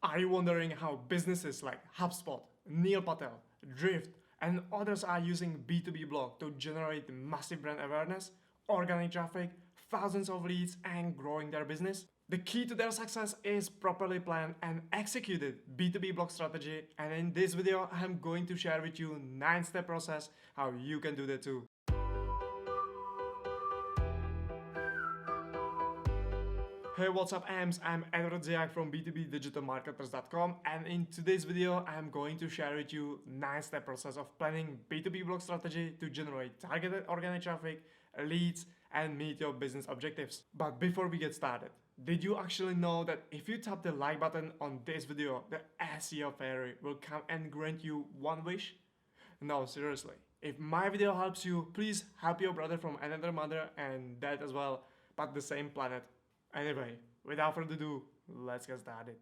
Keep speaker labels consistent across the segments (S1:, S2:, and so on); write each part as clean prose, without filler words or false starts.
S1: Are you wondering how businesses like HubSpot, Neil Patel, Drift, and others are using B2B blog to generate massive brand awareness, organic traffic, thousands of leads, and growing their business? The key to their success is properly planned and executed B2B blog strategy, and in this video I'm going to share with you 9-step process how you can do that too. Hey, what's up AMs? I'm Edward Ziak from b2bdigitalmarketers.com, and in today's video I'm going to share with you 9-step process of planning B2B blog strategy to generate targeted organic traffic, leads, and meet your business objectives. But before we get started, did you actually know that if you tap the like button on this video, the SEO fairy will come and grant you one wish? No, seriously. If my video helps you, please help your brother from another mother and dad as well, but the same planet. Anyway, without further ado, let's get started.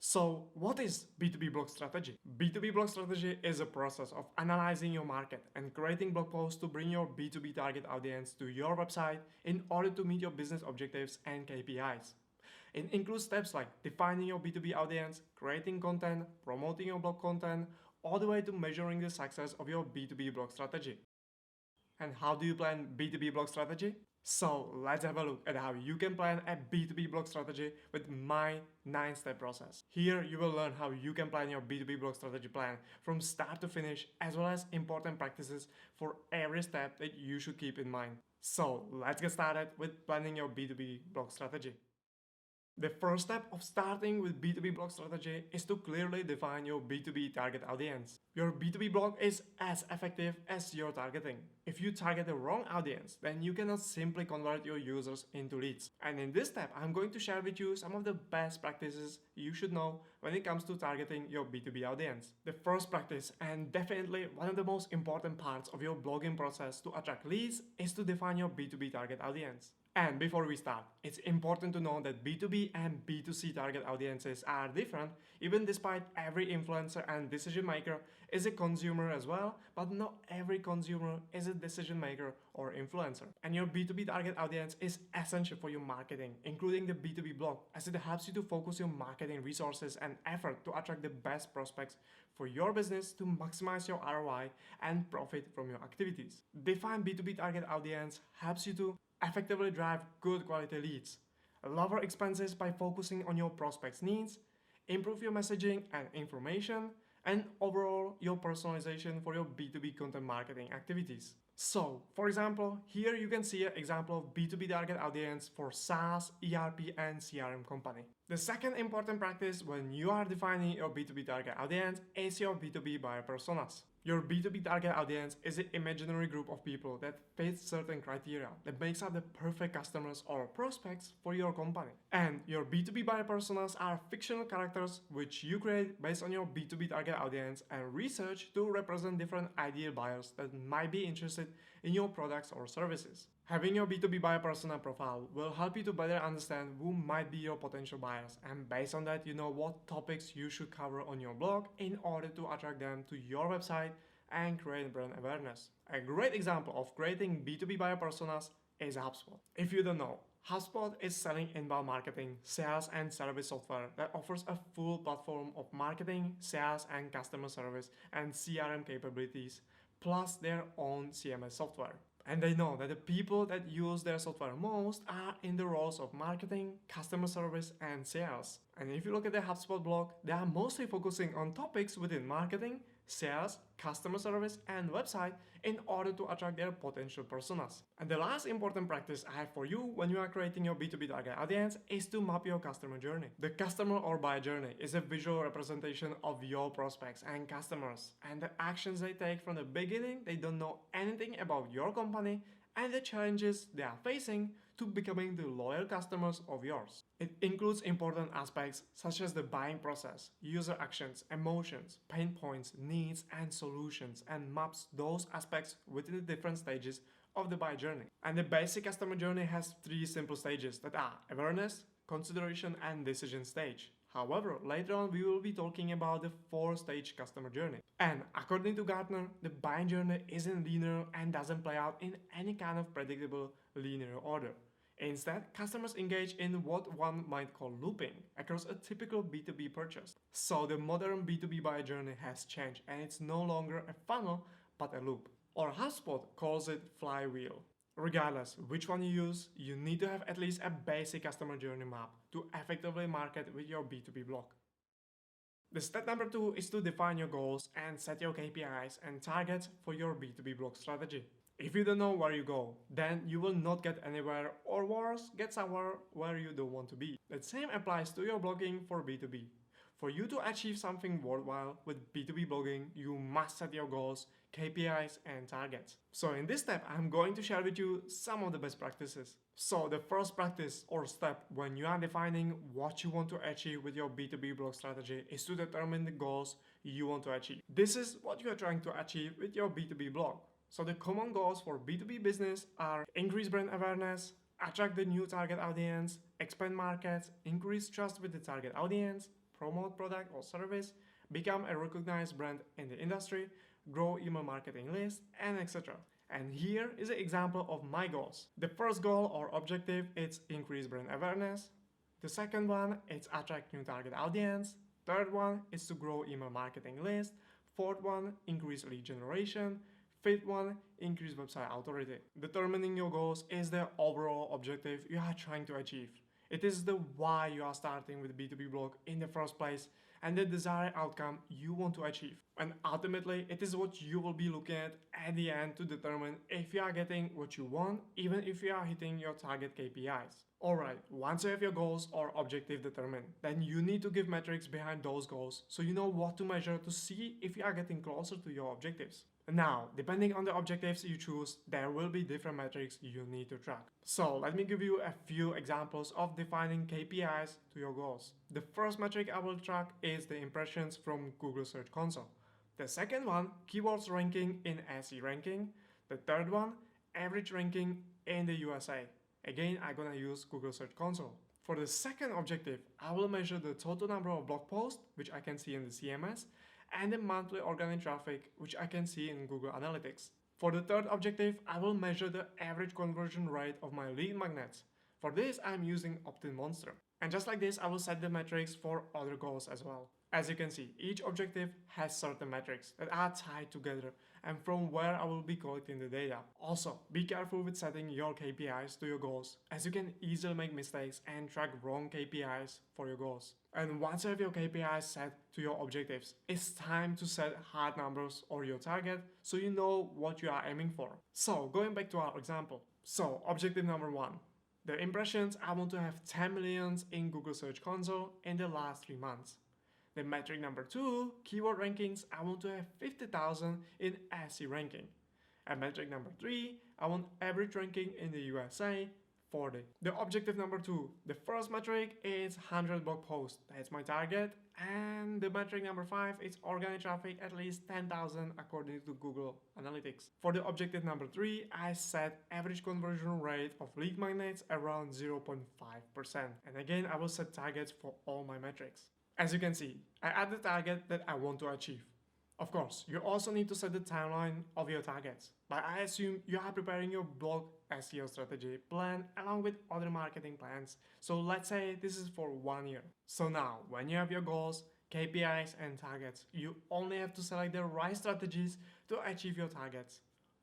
S1: So, what is B2B blog strategy? B2B blog strategy is a process of analyzing your market and creating blog posts to bring your B2B target audience to your website in order to meet your business objectives and KPIs. It includes steps like defining your B2B audience, creating content, promoting your blog content, all the way to measuring the success of your B2B blog strategy. And how do you plan B2B blog strategy? So let's have a look at how you can plan a B2B blog strategy with my 9-step process. Here you will learn how you can plan your B2B blog strategy plan from start to finish, as well as important practices for every step that you should keep in mind. So let's get started with planning your B2B blog strategy. The first step of starting with B2B blog strategy is to clearly define your B2B target audience. Your B2B blog is as effective as your targeting. If you target the wrong audience, then you cannot simply convert your users into leads. And in this step, I'm going to share with you some of the best practices you should know when it comes to targeting your B2B audience. The first practice, and definitely one of the most important parts of your blogging process to attract leads, is to define your B2B target audience. And before we start, it's important to know that B2B and B2C target audiences are different, even despite every influencer and decision maker is a consumer as well, but not every consumer is a decision maker or influencer. And your B2B target audience is essential for your marketing, including the B2B blog, as it helps you to focus your marketing resources and effort to attract the best prospects for your business to maximize your ROI and profit from your activities. Define B2B target audience helps you to effectively drive good quality leads, lower expenses by focusing on your prospects' needs, improve your messaging and information, and overall your personalization for your B2B content marketing activities. So, for example, here you can see an example of B2B target audience for SaaS, ERP, and CRM company. The second important practice when you are defining your B2B target audience is your B2B buyer personas. Your B2B target audience is an imaginary group of people that fits certain criteria that makes up the perfect customers or prospects for your company. And your B2B buyer personas are fictional characters which you create based on your B2B target audience and research to represent different ideal buyers that might be interested in your products or services. Having your B2B buyer persona profile will help you to better understand who might be your potential buyers, and based on that you know what topics you should cover on your blog in order to attract them to your website and create brand awareness. A great example of creating B2B buyer personas is HubSpot. If you don't know, HubSpot is selling inbound marketing, sales and service software that offers a full platform of marketing, sales and customer service and CRM capabilities, plus their own CMS software. And they know that the people that use their software most are in the roles of marketing, customer service, and sales. And if you look at the HubSpot blog, they are mostly focusing on topics within marketing, sales, customer service, and website in order to attract their potential personas. And the last important practice I have for you when you are creating your B2B target audience is to map your customer journey. The customer or buyer journey is a visual representation of your prospects and customers, and the actions they take from the beginning. They don't know anything about your company and the challenges they are facing to becoming the loyal customers of yours. It includes important aspects such as the buying process, user actions, emotions, pain points, needs, and solutions, and maps those aspects within the different stages of the buy journey. And the basic customer journey has 3 simple stages that are awareness, consideration, and decision stage. However, later on we will be talking about the 4-stage customer journey. And according to Gartner, the buying journey isn't linear and doesn't play out in any kind of predictable linear order. Instead, customers engage in what one might call looping across a typical B2B purchase. So the modern B2B buyer journey has changed and it's no longer a funnel but a loop. Or HubSpot calls it flywheel. Regardless which one you use, you need to have at least a basic customer journey map to effectively market with your B2B blog. The step number 2 is to define your goals and set your KPIs and targets for your B2B blog strategy. If you don't know where you go, then you will not get anywhere, or worse, get somewhere where you don't want to be. The same applies to your blogging for B2B. For you to achieve something worthwhile with B2B blogging, you must set your goals, KPIs and targets. So in this step, I'm going to share with you some of the best practices. So the first practice or step when you are defining what you want to achieve with your B2B blog strategy is to determine the goals you want to achieve. This is what you are trying to achieve with your B2B blog. So the common goals for B2B business are increase brand awareness, attract the new target audience, expand markets, increase trust with the target audience, promote product or service, become a recognized brand in the industry, grow email marketing list, and etc. And here is an example of my goals. The first goal or objective is increase brand awareness. The second one is attract new target audience. Third one is to grow email marketing list. Fourth one, increase lead generation. Fifth one, increase website authority. Determining your goals is the overall objective you are trying to achieve. It is the why you are starting with B2B blog in the first place and the desired outcome you want to achieve. And ultimately, it is what you will be looking at the end to determine if you are getting what you want, even if you are hitting your target KPIs. Alright, once you have your goals or objective determined, then you need to give metrics behind those goals so you know what to measure to see if you are getting closer to your objectives. Now, depending on the objectives you choose, there will be different metrics you need to track. So let me give you a few examples of defining KPIs to your goals. The first metric I will track is the impressions from Google Search Console. The second one, keywords ranking in SE ranking. The third one, average ranking in the USA. Again, I'm gonna use Google Search Console. For the second objective, I will measure the total number of blog posts, which I can see in the CMS, and the monthly organic traffic, which I can see in Google Analytics. For the third objective, I will measure the average conversion rate of my lead magnets. For this, I'm using OptinMonster. And just like this, I will set the metrics for other goals as well. As you can see, each objective has certain metrics that are tied together and from where I will be collecting the data. Also, be careful with setting your KPIs to your goals, as you can easily make mistakes and track wrong KPIs for your goals. And once you have your KPIs set to your objectives, it's time to set hard numbers or your target so you know what you are aiming for. So, going back to our example. So, objective number 1. The impressions, I want to have 10 million in Google Search Console in the last 3 months. The metric number 2, keyword rankings, I want to have 50,000 in SE ranking. And metric number 3, I want average ranking in the USA, 40. The objective number 2, the first metric is 100 blog posts, that's my target. And the metric number 5 is organic traffic at least 10,000 according to Google Analytics. For the objective number 3, I set average conversion rate of lead magnets around 0.5%. And again, I will set targets for all my metrics. As you can see, I add the target that I want to achieve. Of course, you also need to set the timeline of your targets, but I assume you are preparing your blog SEO strategy plan along with other marketing plans, so let's say this is for 1 year. So now, when you have your goals, KPIs and targets, you only have to select the right strategies to achieve your targets.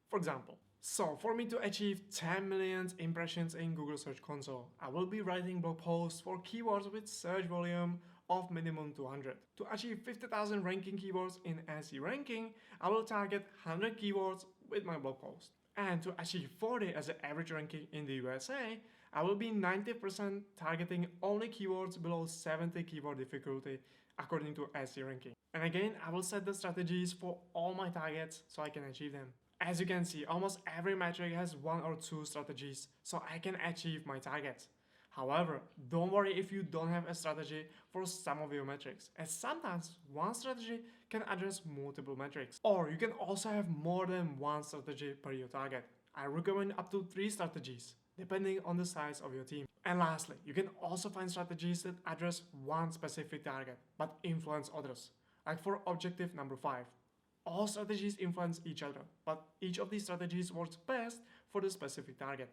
S1: For example, so for me to achieve 10 million impressions in Google Search Console, I will be writing blog posts for keywords with search volume of minimum 200. To achieve 50,000 ranking keywords in SE ranking, I will target 100 keywords with my blog post. And to achieve 40 as an average ranking in the USA, I will be 90% targeting only keywords below 70 keyword difficulty according to SE ranking. And again, I will set the strategies for all my targets so I can achieve them. As you can see, almost every metric has 1 or 2 strategies so I can achieve my targets. However, don't worry if you don't have a strategy for some of your metrics, as sometimes one strategy can address multiple metrics. Or you can also have more than one strategy per your target. I recommend up to 3 strategies, depending on the size of your team. And lastly, you can also find strategies that address one specific target, but influence others. Like for objective number 5. All strategies influence each other, but each of these strategies works best for the specific target.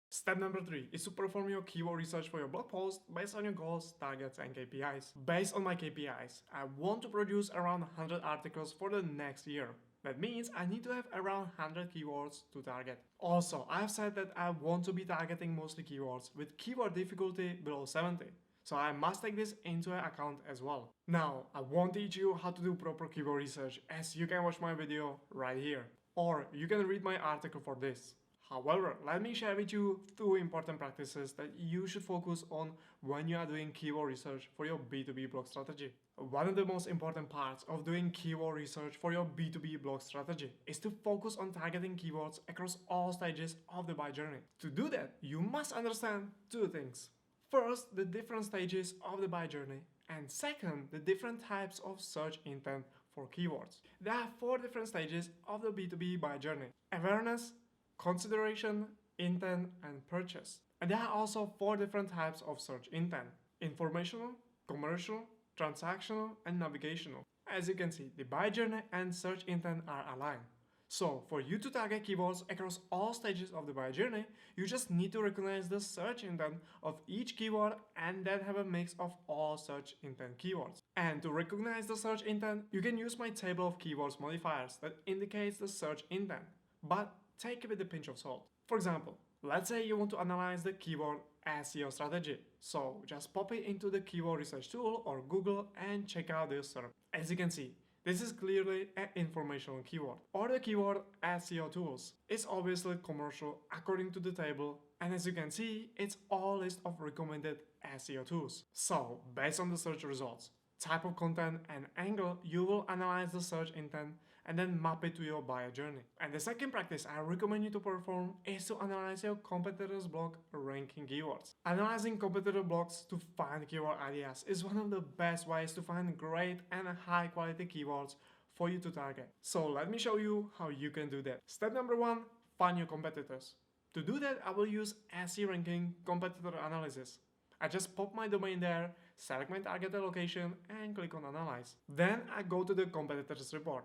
S1: Step number 3 is to perform your keyword research for your blog post based on your goals, targets, and KPIs. Based on my KPIs, I want to produce around 100 articles for the next year. That means I need to have around 100 keywords to target. Also, I have said that I want to be targeting mostly keywords with keyword difficulty below 70. So I must take this into account as well. Now, I won't teach you how to do proper keyword research, as you can watch my video right here. Or you can read my article for this. However, let me share with you 2 important practices that you should focus on when you are doing keyword research for your B2B blog strategy. One of the most important parts of doing keyword research for your B2B blog strategy is to focus on targeting keywords across all stages of the buy journey. To do that, you must understand 2 things. First, the different stages of the buy journey, and second, the different types of search intent for keywords. There are 4 different stages of the B2B buy journey: awareness, consideration, intent, and purchase. And there are also 4 different types of search intent: informational, commercial, transactional, and navigational. As you can see, the buy journey and search intent are aligned. So, for you to target keywords across all stages of the buy journey, you just need to recognize the search intent of each keyword and then have a mix of all search intent keywords. And to recognize the search intent, you can use my table of keywords modifiers that indicates the search intent. But take it with a pinch of salt. For example, let's say you want to analyze the keyword SEO strategy. So just pop it into the keyword research tool or Google and check out this SERP. As you can see, this is clearly an informational keyword. Or the keyword SEO tools. It's obviously commercial according to the table, and as you can see, it's all list of recommended SEO tools. So, based on the search results, type of content and angle, you will analyze the search intent and then map it to your buyer journey. And the second practice I recommend you to perform is to analyze your competitors' blog ranking keywords. Analyzing competitor blogs to find keyword ideas is one of the best ways to find great and high quality keywords for you to target. So let me show you how you can do that. Step number 1, find your competitors. To do that, I will use SE ranking competitor analysis. I just pop my domain there, select my targeted location and click on analyze. Then I go to the competitors report.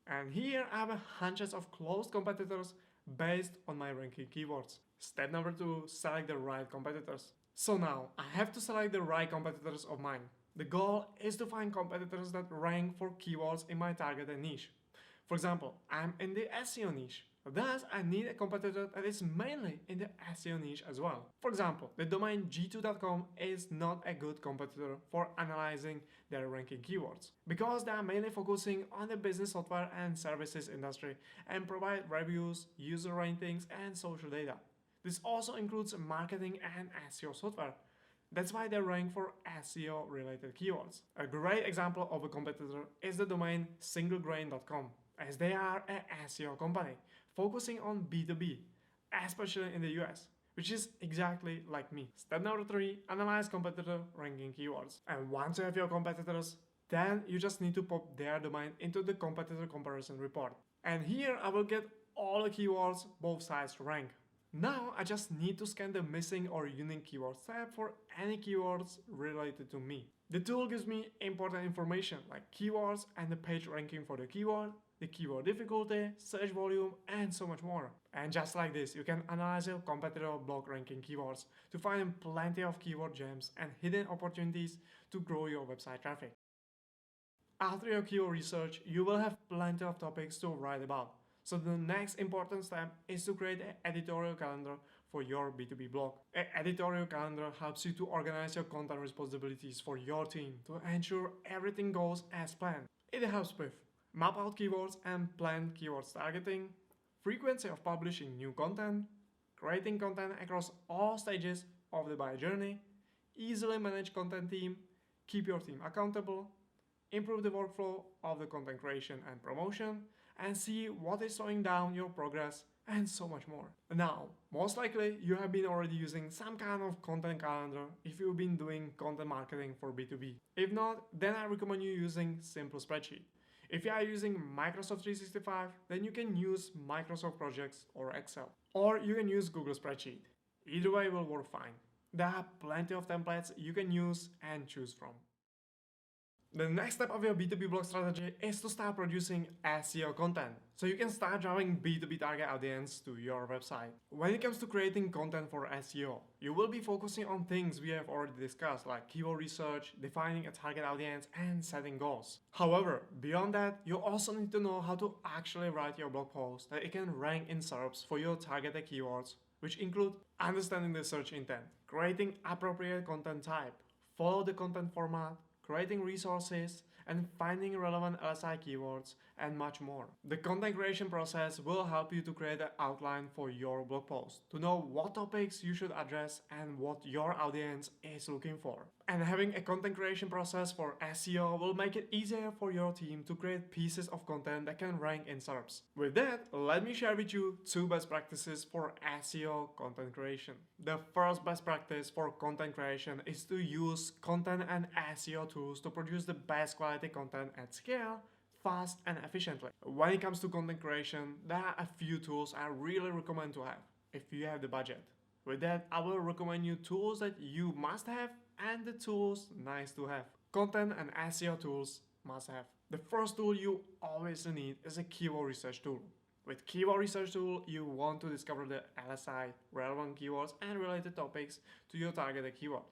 S1: And here I have hundreds of close competitors based on my ranking keywords. Step number 2, select the right competitors. So now I have to select the right competitors of mine. The goal is to find competitors that rank for keywords in my targeted niche. For example, I'm in the SEO niche. Thus, I need a competitor that is mainly in the SEO niche as well. For example, the domain g2.com is not a good competitor for analyzing their ranking keywords because they are mainly focusing on the business software and services industry and provide reviews, user ratings, and social data. This also includes marketing and SEO software. That's why they rank for SEO related keywords. A great example of a competitor is the domain singlegrain.com, as they are an SEO company focusing on B2B, especially in the US, which is exactly like me. Step number 3, analyze competitor ranking keywords. And once you have your competitors, then you just need to pop their domain into the competitor comparison report. And here I will get all the keywords both sides rank. Now I just need to scan the missing or unique keywords tab for any keywords related to me. The tool gives me important information like keywords and the page ranking for the keyword difficulty, search volume, and so much more. And just like this, you can analyze your competitor blog ranking keywords to find plenty of keyword gems and hidden opportunities to grow your website traffic. After your keyword research, you will have plenty of topics to write about. So the next important step is to create an editorial calendar for your B2B blog. An editorial calendar helps you to organize your content responsibilities for your team to ensure everything goes as planned. It helps with map out keywords and plan keywords targeting, frequency of publishing new content, creating content across all stages of the buyer journey, easily manage content team, keep your team accountable, improve the workflow of the content creation and promotion, and see what is slowing down your progress, and so much more. Now, most likely you have been already using some kind of content calendar if you've been doing content marketing for B2B. If not, then I recommend you using Simple Spreadsheet. If you are using Microsoft 365, then you can use Microsoft Projects or Excel. Or you can use Google Spreadsheet. Either way will work fine. There are plenty of templates you can use and choose from. The next step of your B2B blog strategy is to start producing SEO content, so you can start driving B2B target audience to your website. When it comes to creating content for SEO, you will be focusing on things we have already discussed, like keyword research, defining a target audience, and setting goals. However, beyond that, you also need to know how to actually write your blog post that it can rank in SERPs for your targeted keywords, which include understanding the search intent, creating appropriate content type, follow the content format, creating resources, and finding relevant LSI keywords, and much more. The content creation process will help you to create an outline for your blog post, to know what topics you should address and what your audience is looking for. And having a content creation process for SEO will make it easier for your team to create pieces of content that can rank in SERPs. With that, let me share with you 2 best practices for SEO content creation. The first best practice for content creation is to use content and SEO tools to produce the best quality content at scale, fast and efficiently. When it comes to content creation, there are a few tools I really recommend to have if you have the budget. With that, I will recommend you tools that you must have and the tools nice to have. Content and SEO tools must have. The first tool you always need is a keyword research tool. With keyword research tool, you want to discover the LSI, relevant keywords and related topics to your targeted keyword.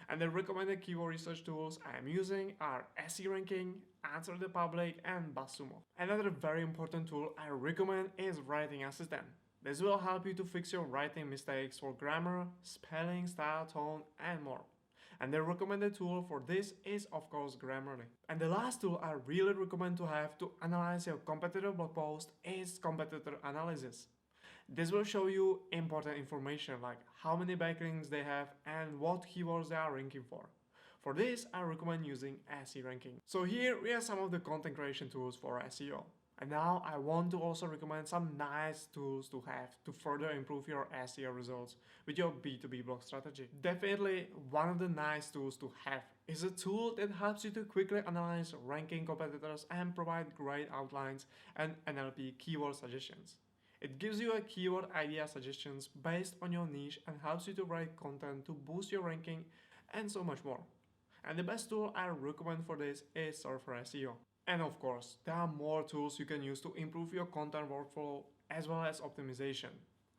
S1: And the recommended keyword research tools I am using are SE Ranking, Answer the Public, and BuzzSumo. Another very important tool I recommend is Writing Assistant. This will help you to fix your writing mistakes for grammar, spelling, style, tone, and more. And the recommended tool for this is of course Grammarly. And the last tool I really recommend to have to analyze your competitor blog post is competitor analysis. This will show you important information like how many backlinks they have and what keywords they are ranking for. For this, I recommend using SE Ranking. So here we have some of the content creation tools for SEO. And now I want to also recommend some nice tools to have to further improve your SEO results with your B2B blog strategy. Definitely one of the nice tools to have is a tool that helps you to quickly analyze ranking competitors and provide great outlines and NLP keyword suggestions. It gives you a keyword idea suggestions based on your niche and helps you to write content to boost your ranking and so much more. And the best tool I recommend for this is Surfer SEO. And of course, there are more tools you can use to improve your content workflow as well as optimization.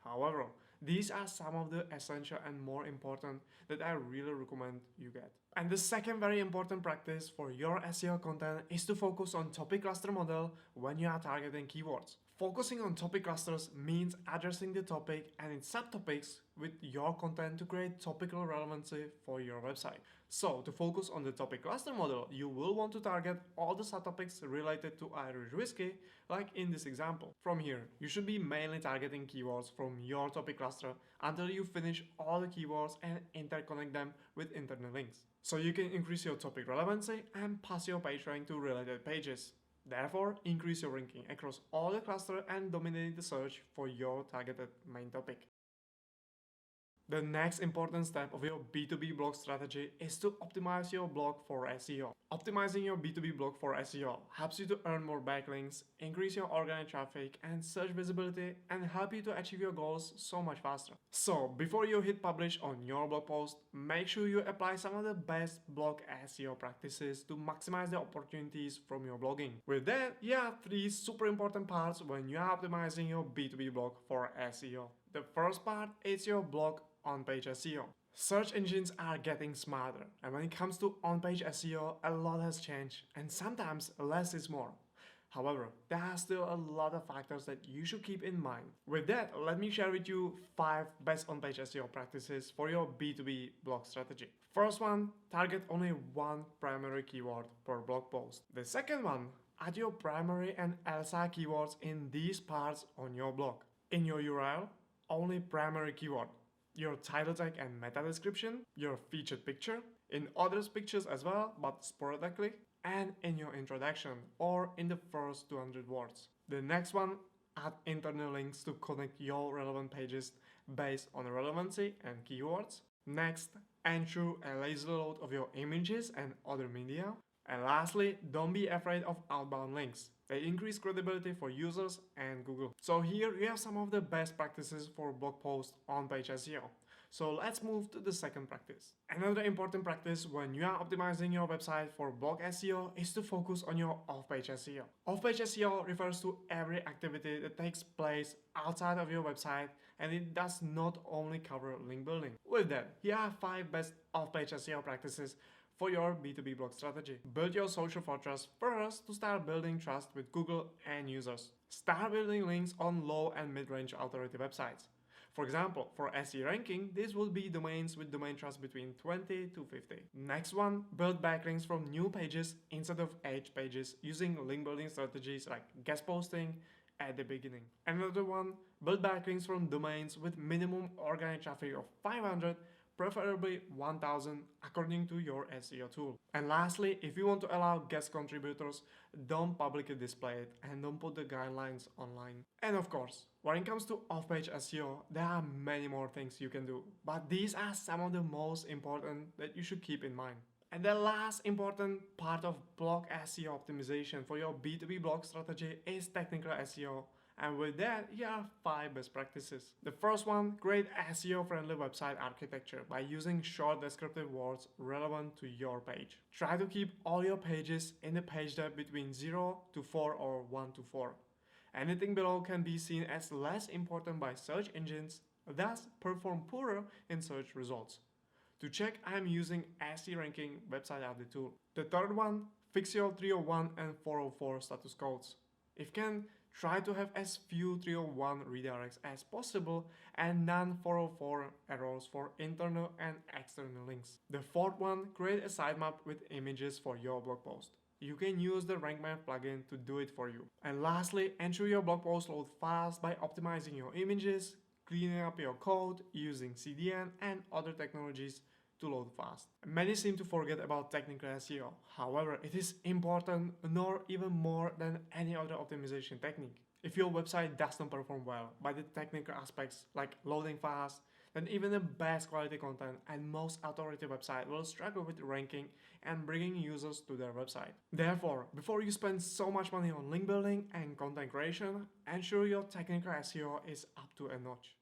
S1: However, these are some of the essential and more important that I really recommend you get. And the second very important practice for your SEO content is to focus on topic cluster model when you are targeting keywords. Focusing on topic clusters means addressing the topic and its subtopics with your content to create topical relevancy for your website. So, to focus on the topic cluster model, you will want to target all the subtopics related to Irish whiskey, like in this example. From here, you should be mainly targeting keywords from your topic cluster until you finish all the keywords and interconnect them with internal links. So you can increase your topic relevancy and pass your page rank to related pages. Therefore, increase your ranking across all the cluster and dominate the search for your targeted main topic. The next important step of your B2B blog strategy is to optimize your blog for SEO. Optimizing your B2B blog for SEO helps you to earn more backlinks, increase your organic traffic and search visibility, and help you to achieve your goals so much faster. So, before you hit publish on your blog post, make sure you apply some of the best blog SEO practices to maximize the opportunities from your blogging. With that, you have 3 super important parts when you are optimizing your B2B blog for SEO. The first part is your blog on-page SEO. Search engines are getting smarter, and when it comes to on-page SEO, a lot has changed, and sometimes less is more. However, there are still a lot of factors that you should keep in mind. With that, let me share with you 5 best on-page SEO practices for your B2B blog strategy. First one, target only one primary keyword per blog post. The second one, add your primary and LSI keywords in these parts on your blog. In your URL, only primary keyword. Your title tag and meta description, your featured picture, in others pictures as well, but sporadically, and in your introduction or in the first 200 words. The next one, add internal links to connect your relevant pages based on relevancy and keywords. Next, ensure a lazy load of your images and other media. And lastly, don't be afraid of outbound links. They increase credibility for users and Google. So here you have some of the best practices for blog posts on page SEO. So let's move to the second practice. Another important practice when you are optimizing your website for blog SEO is to focus on your off-page SEO. Off-page SEO refers to every activity that takes place outside of your website, and it does not only cover link building. With that, here are 5 best off-page SEO practices for your B2B blog strategy. Build your social fortress first to start building trust with Google and users. Start building links on low and mid-range authority websites. For example, for SE ranking, this would be domains with domain trust between 20 to 50. Next one, build backlinks from new pages instead of age pages using link building strategies like guest posting at the beginning. Another one, build backlinks from domains with minimum organic traffic of 500, preferably 1000 according to your SEO tool. And lastly, if you want to allow guest contributors, don't publicly display it and don't put the guidelines online. And of course, when it comes to off-page SEO, there are many more things you can do, but these are some of the most important that you should keep in mind. And the last important part of blog SEO optimization for your B2B blog strategy is technical SEO. And with that, here are 5 best practices. The first one, create SEO-friendly website architecture by using short descriptive words relevant to your page. Try to keep all your pages in the page depth between 0 to 4 or 1 to 4. Anything below can be seen as less important by search engines, thus perform poorer in search results. To check, I am using SE Ranking website update tool. The third one, fix your 301 and 404 status codes. If can, try to have as few 301 redirects as possible and none 404 errors for internal and external links. The fourth one, create a sitemap with images for your blog post. You can use the Rank Map plugin to do it for you. And lastly, ensure your blog posts load fast by optimizing your images, cleaning up your code using CDN and other technologies to load fast. Many seem to forget about technical SEO. However, it is important, nor even more than any other optimization technique. If your website does not perform well by the technical aspects like loading fast, then even the best quality content and most authoritative website will struggle with ranking and bringing users to their website. Therefore, before you spend so much money on link building and content creation, ensure your technical SEO is up to a notch.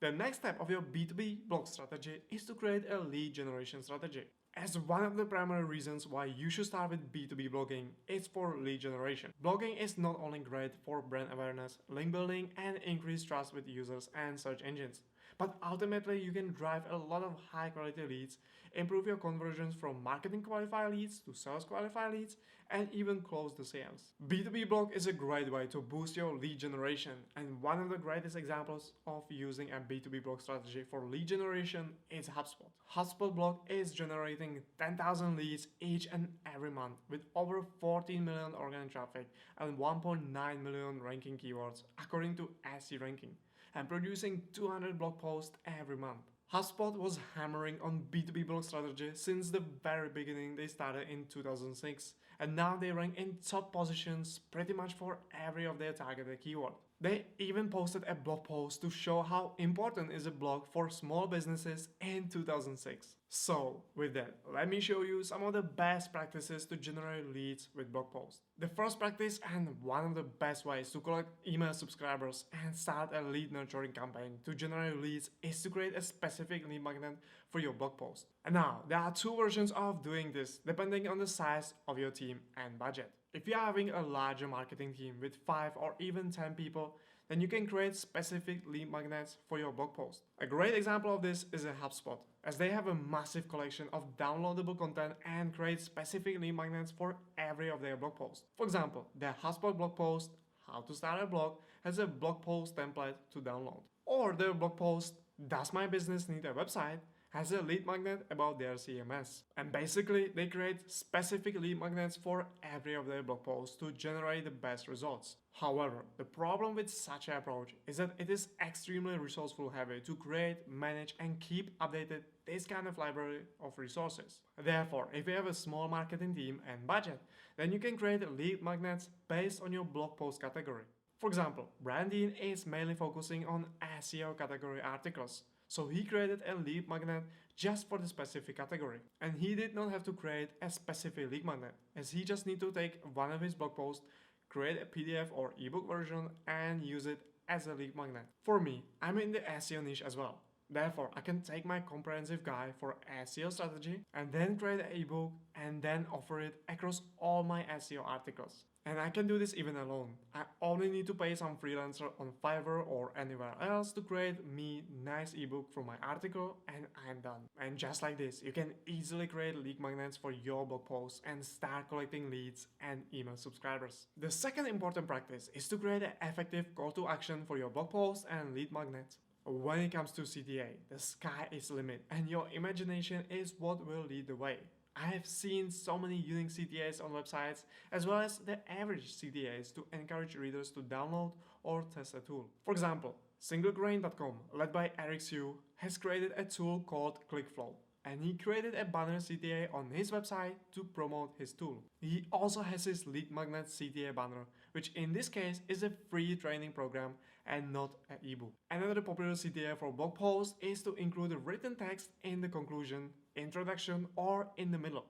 S1: The next step of your B2B blog strategy is to create a lead generation strategy. As one of the primary reasons why you should start with B2B blogging is for lead generation. Blogging is not only great for brand awareness, link building, and increased trust with users and search engines, but ultimately you can drive a lot of high quality leads, improve your conversions from marketing qualified leads to sales qualified leads, and even close the sales. B2B blog is a great way to boost your lead generation, and one of the greatest examples of using a B2B blog strategy for lead generation is HubSpot. HubSpot blog is generating 10,000 leads each and every month with over 14 million organic traffic and 1.9 million ranking keywords according to SE Ranking, and producing 200 blog posts every month. HubSpot was hammering on B2B blog strategy since the very beginning. They started in 2006, and now they rank in top positions pretty much for every of their targeted keyword. They even posted a blog post to show how important is a blog for small businesses in 2006. So with that, let me show you some of the best practices to generate leads with blog posts. The first practice and one of the best ways to collect email subscribers and start a lead nurturing campaign to generate leads is to create a specific lead magnet for your blog post. And now, there are 2 versions of doing this depending on the size of your team and budget. If you are having a larger marketing team with 5 or even 10 people, then you can create specific lead magnets for your blog post. A great example of this is a HubSpot, as they have a massive collection of downloadable content and create specific lead magnets for every of their blog posts. For example, their HubSpot blog post, How to Start a Blog, has a blog post template to download. Or their blog post, Does My Business Need a Website?, has a lead magnet about their CMS. And basically, they create specific lead magnets for every of their blog posts to generate the best results. However, the problem with such an approach is that it is extremely resourceful heavy to create, manage, and keep updated this kind of library of resources. Therefore, if you have a small marketing team and budget, then you can create lead magnets based on your blog post category. For example, Brandin is mainly focusing on SEO category articles, so he created a lead magnet just for the specific category. And he did not have to create a specific lead magnet, as he just need to take one of his blog posts, create a PDF or ebook version, and use it as a lead magnet. For me, I'm in the SEO niche as well. Therefore, I can take my comprehensive guide for SEO strategy and then create an ebook and then offer it across all my SEO articles. And I can do this even alone. I only need to pay some freelancer on Fiverr or anywhere else to create me nice ebook from my article and I'm done. And just like this, you can easily create lead magnets for your blog posts and start collecting leads and email subscribers. The second important practice is to create an effective call to action for your blog posts and lead magnets. When it comes to CTA, the sky is the limit and your imagination is what will lead the way. I have seen so many unique CTAs on websites as well as the average CTAs to encourage readers to download or test a tool. For example, singlegrain.com, led by Eric Sue, has created a tool called ClickFlow, and he created a banner CTA on his website to promote his tool. He also has his lead magnet CTA banner, which in this case is a free training program and not an ebook. Another popular CTA for blog posts is to include a written text in the conclusion, introduction, or in the middle.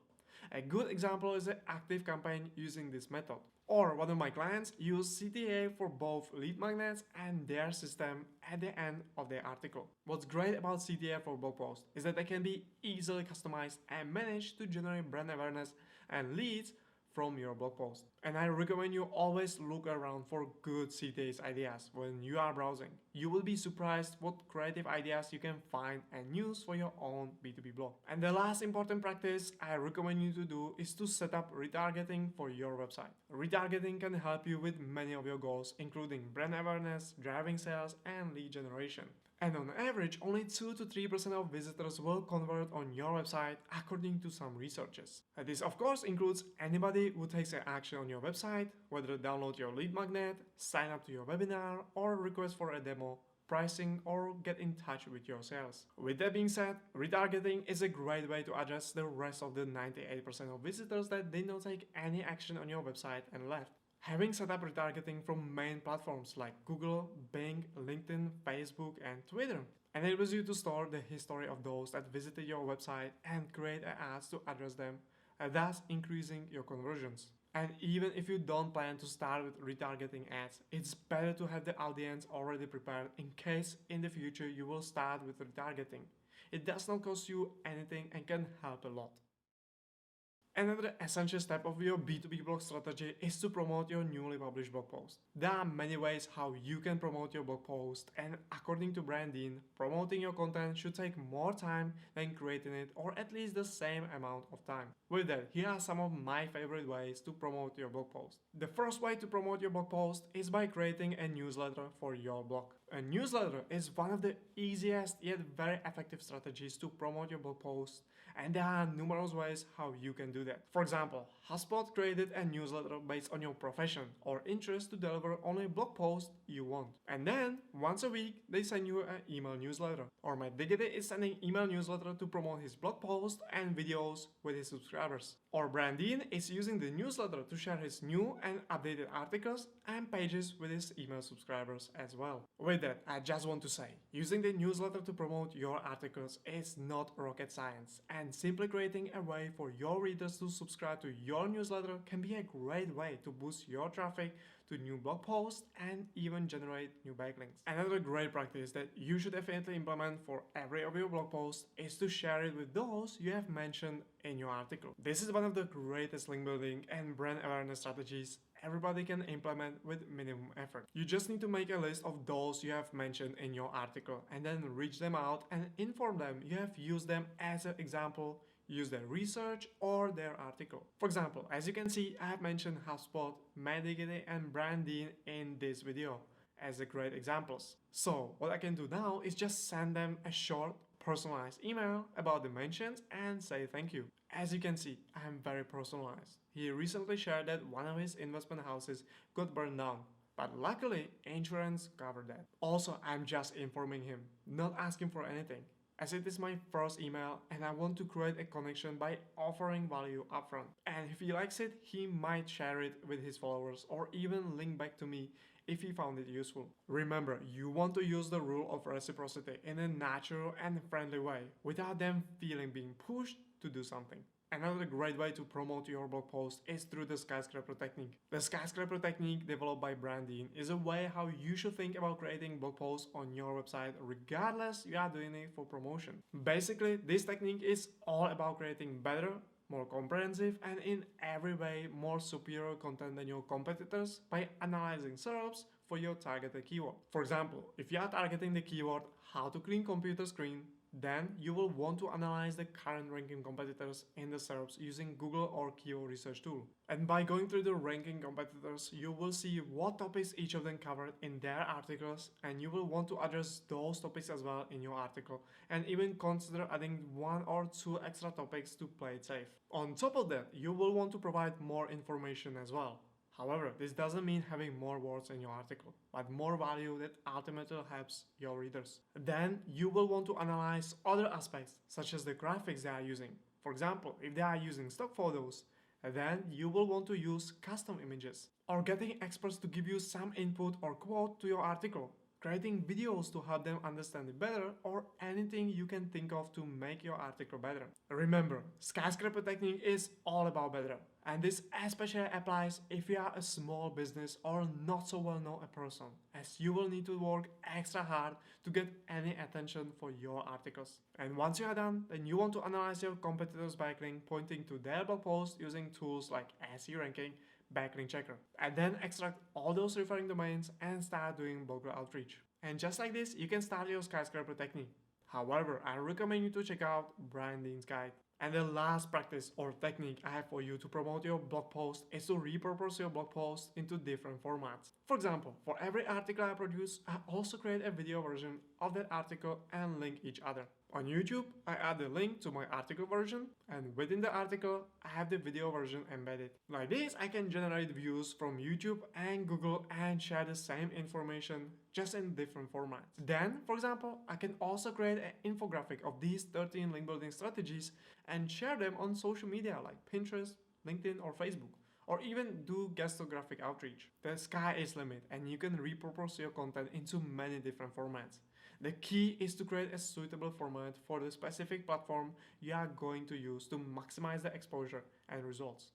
S1: A good example is an active campaign using this method. Or one of my clients use CTA for both lead magnets and their system at the end of their article. What's great about CTA for blog posts is that they can be easily customized and managed to generate brand awareness and leads from your blog post. And I recommend you always look around for good CTAs ideas when you are browsing. You will be surprised what creative ideas you can find and use for your own B2B blog. And the last important practice I recommend you to do is to set up retargeting for your website. Retargeting can help you with many of your goals, including brand awareness, driving sales, and lead generation. And on average, only 2 to 3% of visitors will convert on your website according to some researchers. This of course includes anybody who takes an action on your website, whether download your lead magnet, sign up to your webinar, or request for a demo, pricing, or get in touch with your sales. With that being said, retargeting is a great way to address the rest of the 98% of visitors that did not take any action on your website and left. Having set up retargeting from main platforms like Google, Bing, LinkedIn, Facebook, and Twitter enables you to store the history of those that visited your website and create ads to address them, thus increasing your conversions. And even if you don't plan to start with retargeting ads, it's better to have the audience already prepared in case in the future you will start with retargeting. It does not cost you anything and can help a lot. Another essential step of your B2B blog strategy is to promote your newly published blog post. There are many ways how you can promote your blog post, and according to Brandin, promoting your content should take more time than creating it, or at least the same amount of time. With that, here are some of my favorite ways to promote your blog post. The first way to promote your blog post is by creating a newsletter for your blog. A newsletter is one of the easiest yet very effective strategies to promote your blog post, and there are numerous ways how you can do that. For example, HubSpot created a newsletter based on your profession or interest to deliver on a blog post you want. And then, once a week, they send you an email newsletter. Or Matt Diggity is sending email newsletter to promote his blog post and videos with his subscribers. Or Brandin is using the newsletter to share his new and updated articles and pages with his email subscribers as well. With that, I just want to say, using the newsletter to promote your articles is not rocket science, and simply creating a way for your readers to subscribe to your newsletter can be a great way to boost your traffic to new blog posts and even generate new backlinks. Another great practice that you should definitely implement for every of your blog posts is to share it with those you have mentioned in your article. This is one of the greatest link building and brand awareness strategies everybody can implement with minimum effort. You just need to make a list of those you have mentioned in your article and then reach them out and inform them you have used them as an example, use their research or their article. For example, as you can see, I have mentioned HubSpot, Matt Diggity, and Brandin in this video as the great examples. So what I can do now is just send them a short personalized email about the mentions and say thank you. As you can see, I am very personalized. He recently shared that one of his investment houses got burned down, but luckily insurance covered that. Also, I'm just informing him, not asking for anything, as it is my first email and I want to create a connection by offering value upfront. And if he likes it, he might share it with his followers or even link back to me if he found it useful. Remember, you want to use the rule of reciprocity in a natural and friendly way without them feeling being pushed to do something. Another great way to promote your blog post is through the skyscraper technique. The skyscraper technique developed by Brandin is a way how you should think about creating blog posts on your website regardless you are doing it for promotion. Basically, this technique is all about creating better, more comprehensive, and in every way more superior content than your competitors by analyzing SERPs for your targeted keyword. For example, if you are targeting the keyword how to clean computer screen, then you will want to analyze the current ranking competitors in the SERPs using Google or keyword research tool. And by going through the ranking competitors, you will see what topics each of them covered in their articles, and you will want to address those topics as well in your article, and even consider adding 1 or 2 extra topics to play it safe. On top of that, you will want to provide more information as well. However, this doesn't mean having more words in your article, but more value that ultimately helps your readers. Then you will want to analyze other aspects, such as the graphics they are using. For example, if they are using stock photos, then you will want to use custom images, or getting experts to give you some input or quote to your article, creating videos to help them understand it better, or anything you can think of to make your article better. Remember, skyscraper technique is all about better, and this especially applies if you are a small business or not so well known a person, as you will need to work extra hard to get any attention for your articles. And once you are done, then you want to analyze your competitors' backlink pointing to their blog post using tools like SE Ranking, Backlink Checker, and then extract all those referring domains and start doing blogger outreach. And just like this, you can start your skyscraper technique. However, I recommend you to check out Brandin's guide. And the last practice or technique I have for you to promote your blog post is to repurpose your blog post into different formats. For example, for every article I produce, I also create a video version of that article and link each other. On YouTube, I add the link to my article version, and within the article, I have the video version embedded. Like this, I can generate views from YouTube and Google and share the same information just in different formats. Then, for example, I can also create an infographic of these 13 link building strategies and share them on social media like Pinterest, LinkedIn, or Facebook, or even do guestographic outreach. The sky is limit, and you can repurpose your content into many different formats. The key is to create a suitable format for the specific platform you are going to use to maximize the exposure and results.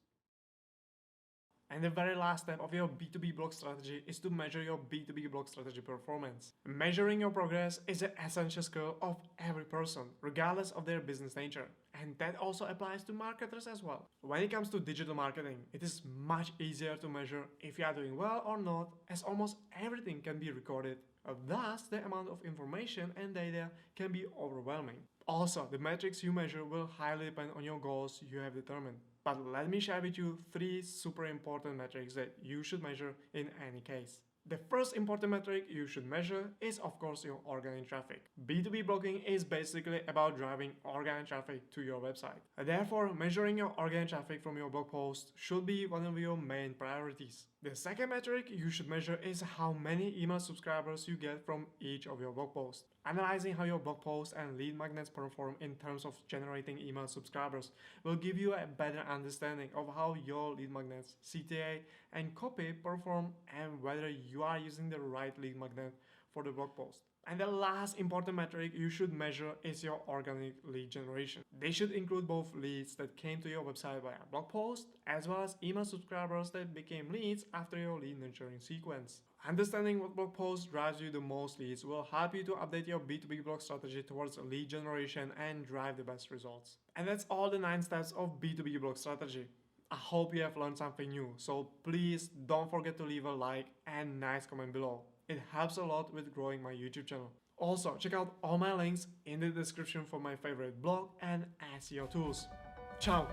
S1: And the very last step of your B2B blog strategy is to measure your B2B blog strategy performance. Measuring your progress is an essential skill of every person, regardless of their business nature. And that also applies to marketers as well. When it comes to digital marketing, it is much easier to measure if you are doing well or not, as almost everything can be recorded. Thus, the amount of information and data can be overwhelming. Also, the metrics you measure will highly depend on your goals you have determined. But let me share with you 3 super important metrics that you should measure in any case. The first important metric you should measure is of course your organic traffic. B2B blogging is basically about driving organic traffic to your website. Therefore, measuring your organic traffic from your blog post should be one of your main priorities. The second metric you should measure is how many email subscribers you get from each of your blog posts. Analyzing how your blog posts and lead magnets perform in terms of generating email subscribers will give you a better understanding of how your lead magnets, CTA, and copy perform and whether you are using the right lead magnet for the blog post. And the last important metric you should measure is your organic lead generation. They should include both leads that came to your website via blog post, as well as email subscribers that became leads after your lead nurturing sequence. Understanding what blog post drives you the most leads will help you to update your B2B blog strategy towards lead generation and drive the best results. And that's all the 9 steps of B2B blog strategy. I hope you have learned something new, so please don't forget to leave a like and nice comment below. It helps a lot with growing my YouTube channel. Also, check out all my links in the description for my favorite blog and SEO tools. Ciao!